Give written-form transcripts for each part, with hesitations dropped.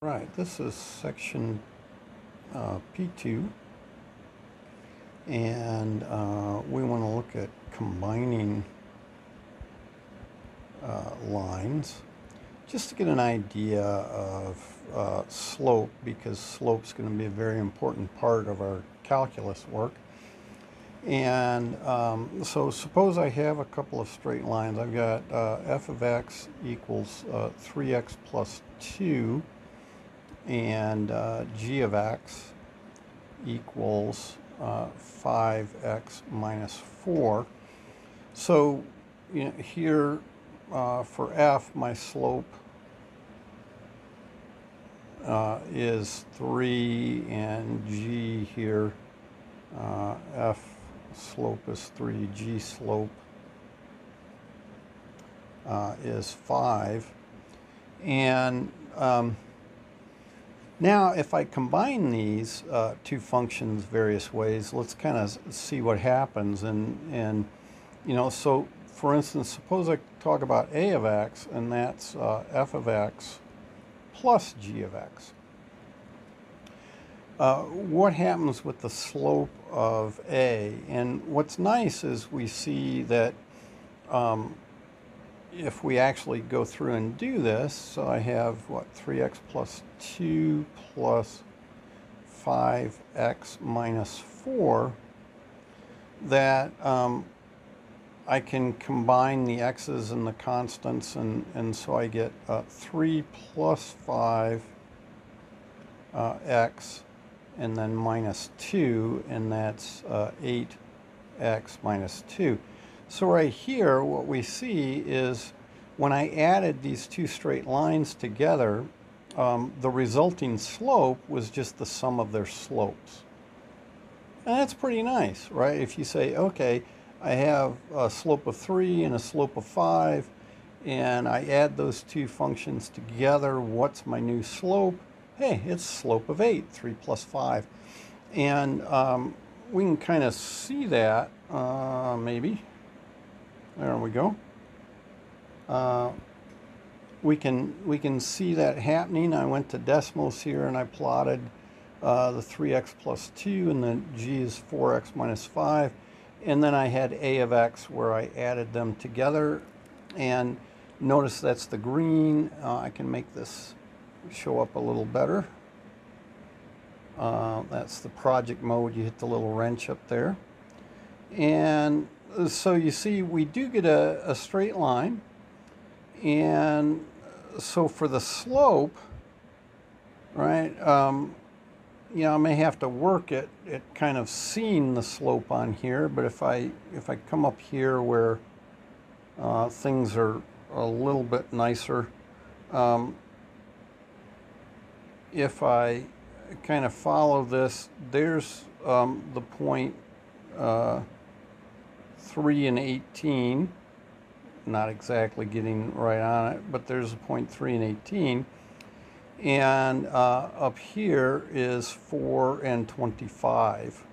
Right, this is section P2, and we want to look at combining lines just to get an idea of slope, because slope's going to be a very important part of our calculus work. And so suppose I have a couple of straight lines. I've got f of x equals 3x plus 2, and g of x equals 5x minus 4. So here for f, my slope is 3, and g here, f slope is 3, g slope is 5. And now if I combine these two functions various ways, let's kind of see what happens. And so for instance, suppose I talk about a of x, and that's f of x plus g of x. What happens with the slope of a? And what's nice is we see that if we actually go through and do this, so I have, 3x plus 2 plus 5x minus 4, that I can combine the x's and the constants, and so I get 3 plus 5 x, and then minus 2, and that's 8x minus 2. So right here, what we see is when I added these two straight lines together, the resulting slope was just the sum of their slopes. And that's pretty nice, right? If you say, okay, I have a slope of 3 and a slope of 5, and I add those two functions together, what's my new slope? Hey, it's slope of 8, 3 plus 5. And we can kind of see that, maybe. There we go. We can see that happening. I went to decimals here and I plotted the 3x plus 2, and the g is 4x minus 5. And then I had a of x where I added them together. And notice that's the green. I can make this show up a little better. That's the project mode. You hit the little wrench up there. And so you see we do get a straight line. And so for the slope, right, I may have to work at kind of seeing the slope on here, but if I come up here where things are a little bit nicer, if I kind of follow this, there's the point 3 and 18, not exactly getting right on it, but there's a point 3 and 18, and up here is 4 and 25.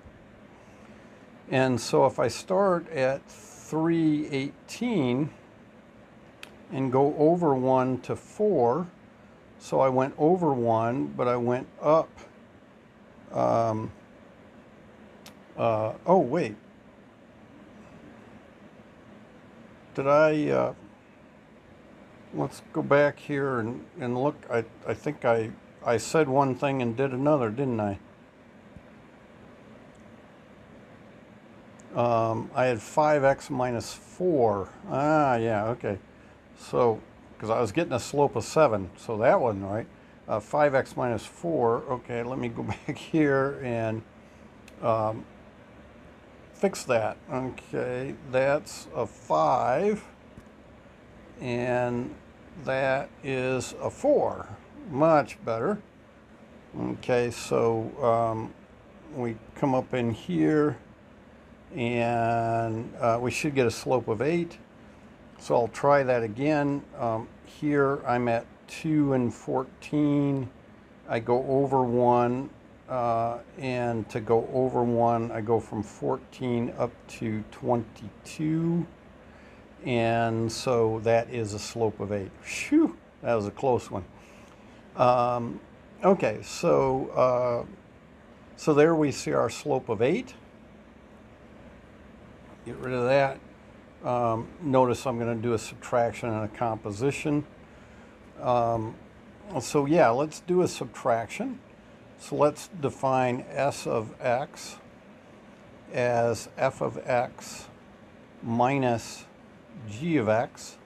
And so if I start at 3:18 and go over 1 to 4, so I went over 1, but I went up, oh wait, did I, let's go back here and look. I think I said one thing and did another, didn't I? I had 5x minus 4. Ah, yeah, okay. So, because I was getting a slope of 7, so that wasn't right. 5x minus 4. Okay, let me go back here and fix that. Okay, that's a 5, and that is a 4. Much better. Okay, so we come up in here, and we should get a slope of 8. So I'll try that again. Here I'm at 2 and 14. I go over 1, and to go over 1, I go from 14 up to 22. And so that is a slope of 8. Phew, that was a close one. Okay, so so there we see our slope of 8. Get rid of that. Notice I'm going to do a subtraction and a composition. So yeah, let's do a subtraction. So let's define S of x as f of x minus g of x.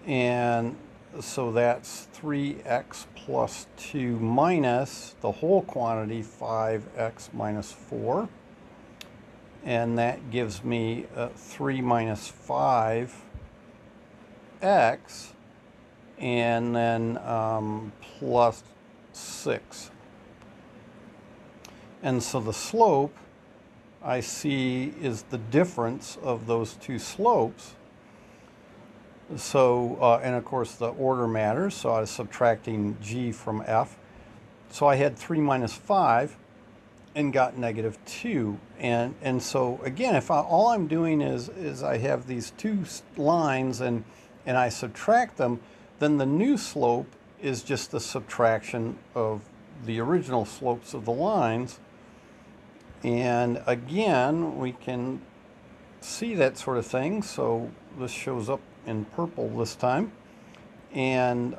And so that's 3x plus 2 minus the whole quantity, 5x minus 4. And that gives me 3 minus 5x, and then plus 6. And so the slope I see is the difference of those two slopes. So, and of course the order matters, so I was subtracting g from f. So I had 3 minus 5 and got negative 2. And so again, if all I'm doing is I have these two lines and I subtract them, then the new slope is just the subtraction of the original slopes of the lines. And again, we can see that sort of thing. So this shows up in purple this time. And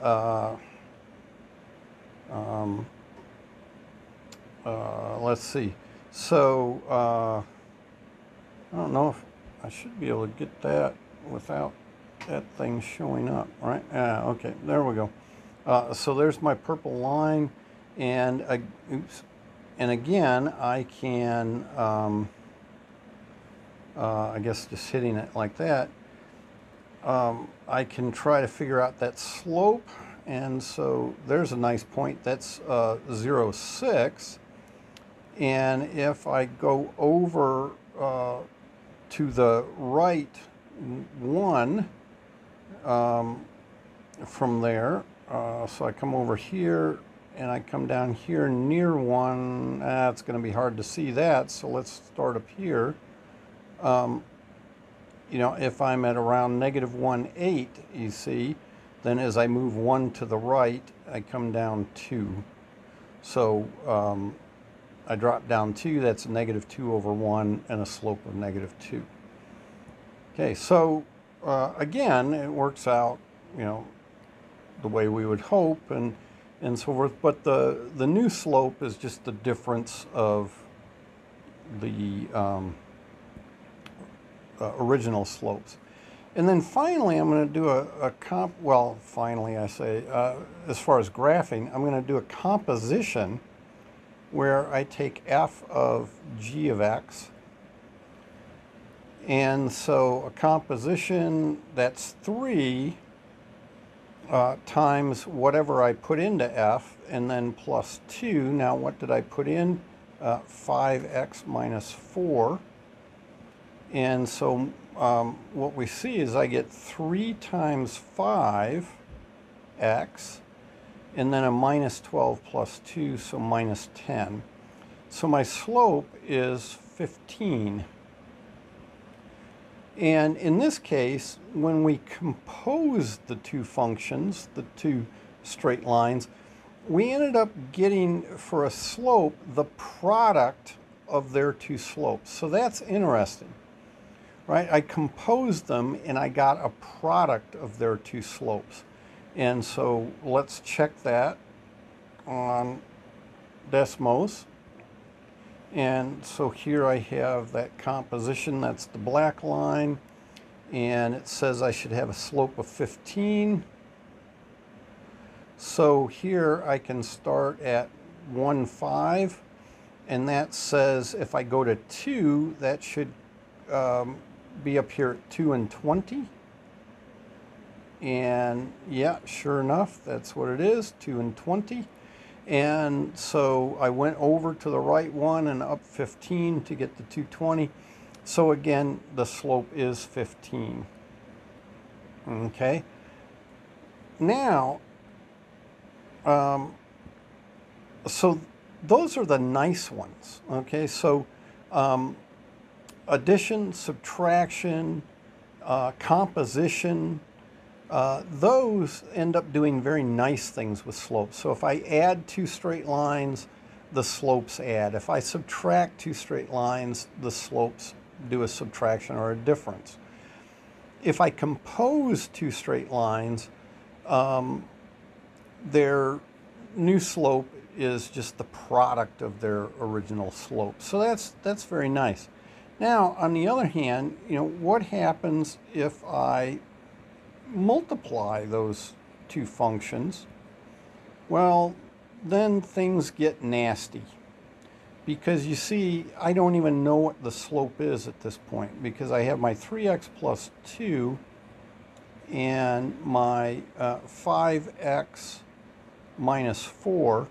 let's see. So I don't know if I should be able to get that without that thing showing up, right? Okay, there we go. So there's my purple line, and oops. And again, I can, I guess just hitting it like that, I can try to figure out that slope. And so there's a nice point. That's 0, 6. And if I go over to the right 1 from there, so I come over here and I come down here near 1, it's going to be hard to see that, so let's start up here. You know, if I'm at around negative 1, 8, you see, then as I move 1 to the right, I come down 2. So I drop down 2, that's a negative 2 over 1 and a slope of negative 2. Okay, so again, it works out, you know, the way we would hope and so forth, but the new slope is just the difference of the original slopes. And then finally, I'm going to do well, finally I say, as far as graphing, I'm going to do a composition where I take f of g of x. And so a composition, that's 3 times whatever I put into f, and then plus 2. Now what did I put in? 5x minus 4. And so what we see is I get 3 times 5x, and then a minus 12 plus 2, so minus 10. So my slope is 15. And in this case, when we compose the two functions, the two straight lines, we ended up getting for a slope the product of their two slopes. So that's interesting, right? I composed them and I got a product of their two slopes. And so let's check that on Desmos. And so here I have that composition, that's the black line, and it says I should have a slope of 15. So here I can start at 1, 5, and that says if I go to 2, that should be up here at 2 and 20. And yeah, sure enough, that's what it is, 2 and 20. And so I went over to the right one and up 15 to get to 220. So again, the slope is 15. Okay. Now, so those are the nice ones. Okay, so addition, subtraction, composition, those end up doing very nice things with slopes. So if I add two straight lines, the slopes add. If I subtract two straight lines, the slopes do a subtraction or a difference. If I compose two straight lines, their new slope is just the product of their original slope. So that's very nice. Now, on the other hand, what happens if I multiply those two functions? Well, then things get nasty, because you see, I don't even know what the slope is at this point, because I have my 3x plus 2 and my 5x minus 4.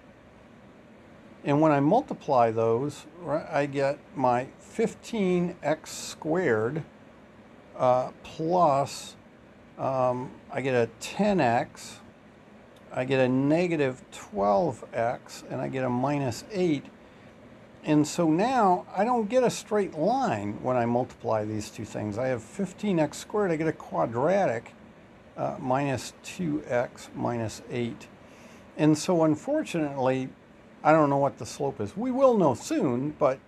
And when I multiply those, I get my 15x squared plus, I get a 10x, I get a negative 12x, and I get a minus 8. And so now I don't get a straight line when I multiply these two things. I have 15x squared, I get a quadratic, minus 2x minus 8. And so unfortunately, I don't know what the slope is. We will know soon, but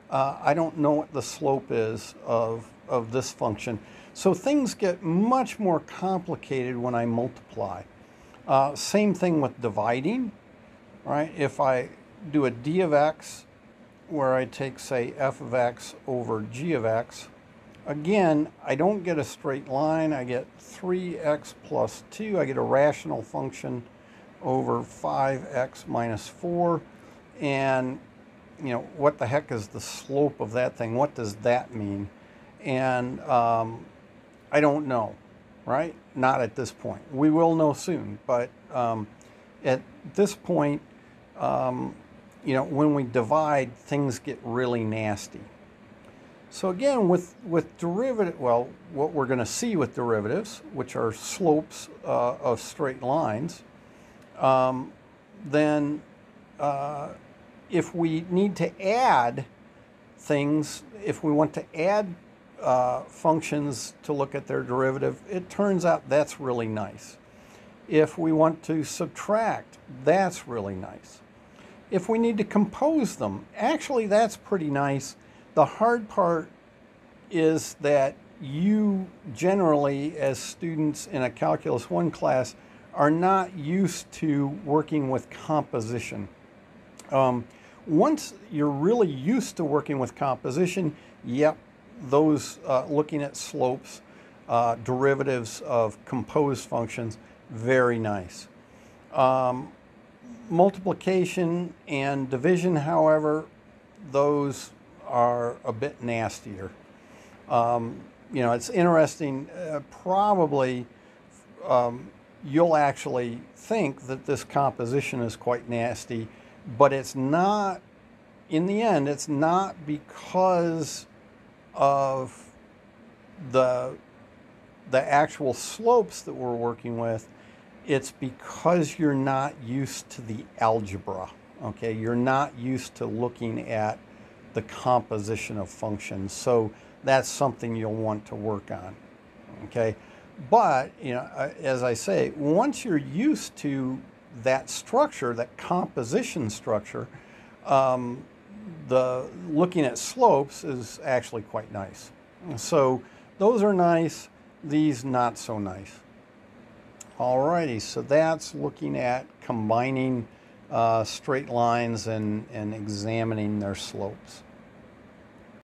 I don't know what the slope is of this function. So things get much more complicated when I multiply. Same thing with dividing, right? If I do a d of x, where I take, say, f of x over g of x, again, I don't get a straight line. I get 3x plus 2. I get a rational function over 5x minus 4. And, what the heck is the slope of that thing? What does that mean? And I don't know, right? Not at this point. We will know soon. But at this point, when we divide, things get really nasty. So again, with derivative, well, what we're going to see with derivatives, which are slopes of straight lines, then if we need to add things, if we want to add functions to look at their derivative, it turns out that's really nice. If we want to subtract, that's really nice. If we need to compose them, actually that's pretty nice. The hard part is that you generally, as students in a Calculus 1 class, are not used to working with composition. Once you're really used to working with composition, yep, those looking at slopes, derivatives of composed functions, very nice. Multiplication and division, however, those are a bit nastier. It's interesting, probably you'll actually think that this composition is quite nasty, but it's not, in the end, it's not because of the actual slopes that we're working with. It's because you're not used to the algebra, okay? You're not used to looking at the composition of functions. So that's something you'll want to work on, okay? But, as I say, once you're used to that structure, that composition structure, the looking at slopes is actually quite nice. So those are nice, these not so nice. Alrighty, so that's looking at combining straight lines and examining their slopes.